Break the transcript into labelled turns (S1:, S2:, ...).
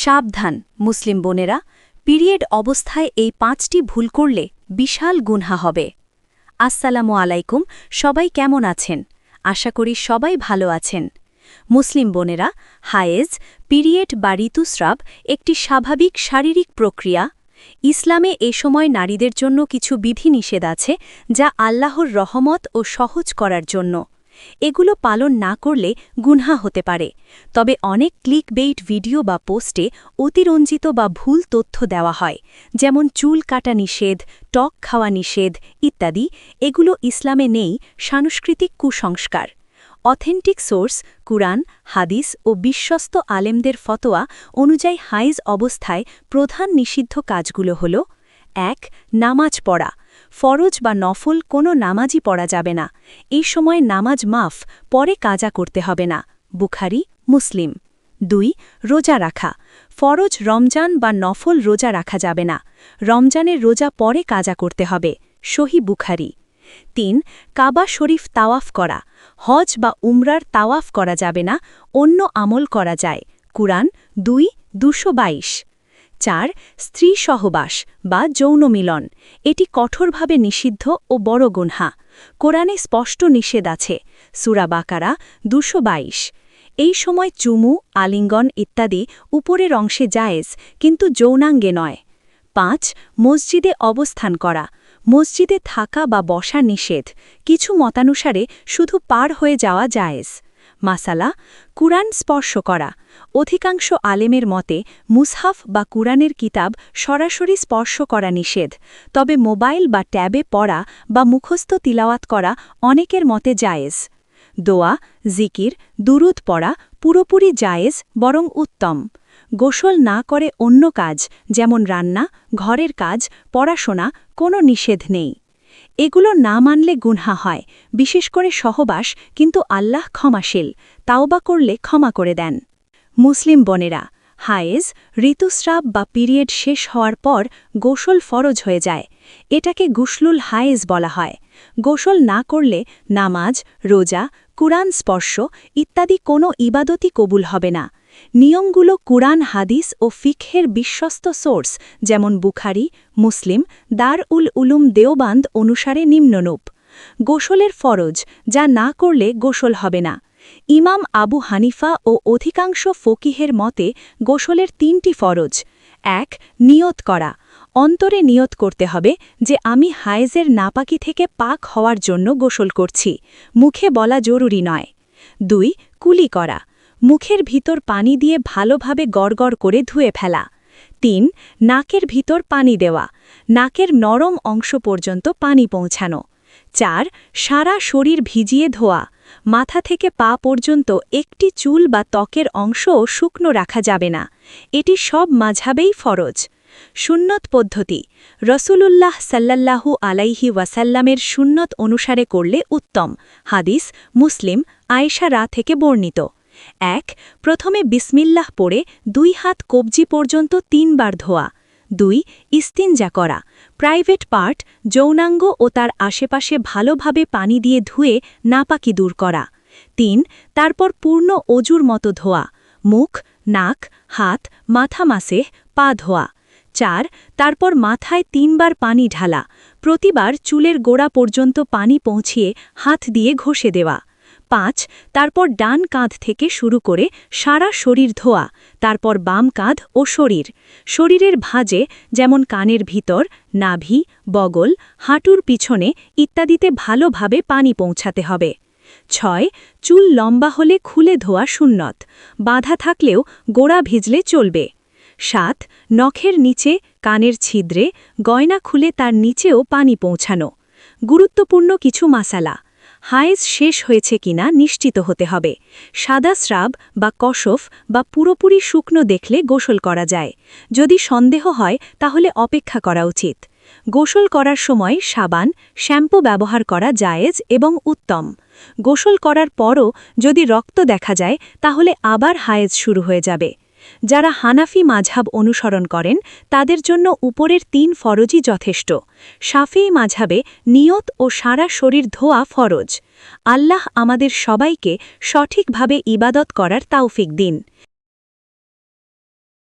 S1: সাবধান মুসলিম বোনেরা, পিরিয়ড অবস্থায় এই 5টি ভুল করলে বিশাল গুনহা হবে। আসসালামু আলাইকুম, সবাই কেমন আছেন? আশা করি সবাই ভালো আছেন। মুসলিম বোনেরা, হায়েজ, পিরিয়ড বা ঋতুস্রাব একটি স্বাভাবিক শারীরিক প্রক্রিয়া। ইসলামে এ সময় নারীদের জন্য কিছু বিধিনিষেধ আছে, যা আল্লাহর রহমত ও সহজ করার জন্য। এগুলো পালন না করলে গুনহা হতে পারে, তবে অনেক ক্লিকবেইট ভিডিও বা পোস্টে অতিরঞ্জিত বা ভুল তথ্য দেওয়া হয়, যেমন চুল কাটা নিষেধ, টক খাওয়া নিষেধ ইত্যাদি। এগুলো ইসলামে নেই, সাংস্কৃতিক কুসংস্কার। অথেন্টিক সোর্স কুরআন, হাদিস ও বিশ্বস্ত আলেমদের ফতোয়া অনুযায়ী হাইজ অবস্থায় প্রধান নিষিদ্ধ কাজগুলো হল: ১. নামাজ পড়া। ফরজ বা নফল কোনো নামাজই পড়া যাবে না। এই সময় নামাজ মাফ, পরে কাজা করতে হবে না। বুখারী, মুসলিম। ২. রোজা রাখা। ফরজ রমজান বা নফল রোজা রাখা যাবে না। রমজানের রোজা পরে কাজা করতে হবে। সহিহ বুখারী। ৩. কাবা শরীফ তাওয়াফ করা। হজ বা উমরার তাওয়াফ করা যাবে না, অন্য আমল করা যায়। কুরআন ২:২২। ৪. স্ত্রী সহবাস বা যৌন মিলন। এটি কঠোরভাবে নিষিদ্ধ ও বড় গুনহা। কোরআনে স্পষ্ট নিষেধ আছে, সূরা বাকারা ২২২। এই সময় চুমু, আলিঙ্গন ইত্যাদি উপরের অংশে জায়েজ, কিন্তু যৌনাঙ্গে নয়। ৫. মসজিদে অবস্থান করা। মসজিদে থাকা বা বসা নিষেধ, কিছু মতানুসারে শুধু পার হয়ে যাওয়া জায়েজ। মাসালা, কুরআন স্পর্শ করা। অধিকাংশ আলেমের মতে মুসহাফ বা কুরআনের কিতাব সরাসরি স্পর্শ করা নিষেধ, তবে মোবাইল বা ট্যাবে পড়া বা মুখস্থ তিলাওয়াত করা অনেকের মতে জায়েজ। দোয়া, জিকির, দুরুদ পড়া পুরোপুরি জায়েজ, বরং উত্তম। গোসল না করে অন্য কাজ, যেমন রান্না, ঘরের কাজ, পড়াশোনা, কোনো নিষেধ নেই। এগুলো না মানলে গুনহা হয়, বিশেষ করে সহবাস, কিন্তু আল্লাহ ক্ষমাশীল, তাওবা করলে ক্ষমা করে দেন। মুসলিম বোনেরা, হায়েজ, ঋতুস্রাব বা পিরিয়ড শেষ হওয়ার পর গোসল ফরজ হয়ে যায়। এটাকে গুসলুল হায়েজ বলা হয়। গোসল না করলে নামাজ, রোজা, কুরআন স্পর্শ ইত্যাদি কোনো ইবাদতই কবুল হবে না। নিয়মগুলো কুরআন, হাদিস ও ফিকহের বিশ্বস্ত সোর্স, যেমন বুখারী, মুসলিম, দার-উল উলুম দেওবান্দ অনুসারে নিম্নরূপ: গোসলের ফরজ, যা না করলে গোসল হবে না। ইমাম আবু হানিফা ও অধিকাংশ ফকিহের মতে গোসলের 3টি ফরজ। ১. নিয়ত করা। অন্তরে নিয়ত করতে হবে যে আমি হায়েজের নাপাকি থেকে পাক হওয়ার জন্য গোসল করছি, মুখে বলা জরুরি নয়। ২. কুলি করা। মুখের ভিতর পানি দিয়ে ভালোভাবে গড়গড় করে ধুয়ে ফেলা। ৩. নাকের ভিতর পানি দেওয়া, নাকের নরম অংশ পর্যন্ত পানি পৌঁছানো। ৪. সারা শরীর ভিজিয়ে ধোয়া, মাথা থেকে পা পর্যন্ত একটি চুল বা ত্বকের অংশও শুকনো রাখা যাবে না। এটি সব মাযহাবেই ফরজ। সুন্নত পদ্ধতি। রসুলুল্লাহ সাল্লাল্লাহু আলাইহি ওয়াসাল্লামের সুন্নত অনুসারে করলে উত্তম। হাদিস, মুসলিম, আয়েশা রা থেকে বর্ণিত। ১. প্রথমে বিসমিল্লাহ পড়ে 2 হাত কবজি পর্যন্ত 3 বার ধোয়া। ২. ইস্তিনজা করা। প্রাইভেট পার্ট, যৌনাঙ্গ ও তার আশেপাশে ভালোভাবে পানি দিয়ে ধুয়ে নাপাকি দূর করা। ৩. তারপর পূর্ণ অজুর মতো ধোয়া, মুখ, নাক, হাত, মাথা মাসেহ, পা ধোয়া। ৪. তারপর মাথায় 3 বার পানি ঢালা, প্রতিবার চুলের গোড়া পর্যন্ত পানি পৌঁছিয়ে হাত দিয়ে ঘষে দেওয়া। ৫. তারপর ডান কাঁধ থেকে শুরু করে সারা শরীর ধোয়া, তারপর বাম কাঁধ ও শরীর। শরীরের ভাঁজে, যেমন কানের ভিতর, নাভি, বগল, হাঁটুর পিছনে ইত্যাদিতে ভালোভাবে পানি পৌঁছাতে হবে। ৬. চুল লম্বা হলে খুলে ধোয়া সুন্নত, বাঁধা থাকলেও গোড়া ভিজলে চলবে। ৭. নখের নিচে, কানের ছিদ্রে, গয়না খুলে তার নিচেও পানি পৌঁছানো। গুরুত্বপূর্ণ কিছু মাসালা। হায়েজ শেষ হয়েছে কিনা নিশ্চিত হতে হবে। সাদা স্রাব বা কসফ বা পুরোপুরি শুকনো দেখলে গোসল করা যায়। যদি সন্দেহ হয় তাহলে অপেক্ষা করা উচিত। গোসল করার সময় সাবান, শ্যাম্পু ব্যবহার করা জায়েজ এবং উত্তম। গোসল করার পরও যদি রক্ত দেখা যায় তাহলে আবার হায়েজ শুরু হয়ে যাবে। যারা হানাফি মাযহাব অনুসরণ করেন তাদের জন্য উপরের 3 ফরজই যথেষ্ট। শাফিঈ মাযহাবে নিয়ত ও সারা শরীর ধোয়া ফরজ। আল্লাহ আমাদের সবাইকে সঠিকভাবে ইবাদত করার তাওফিক দিন।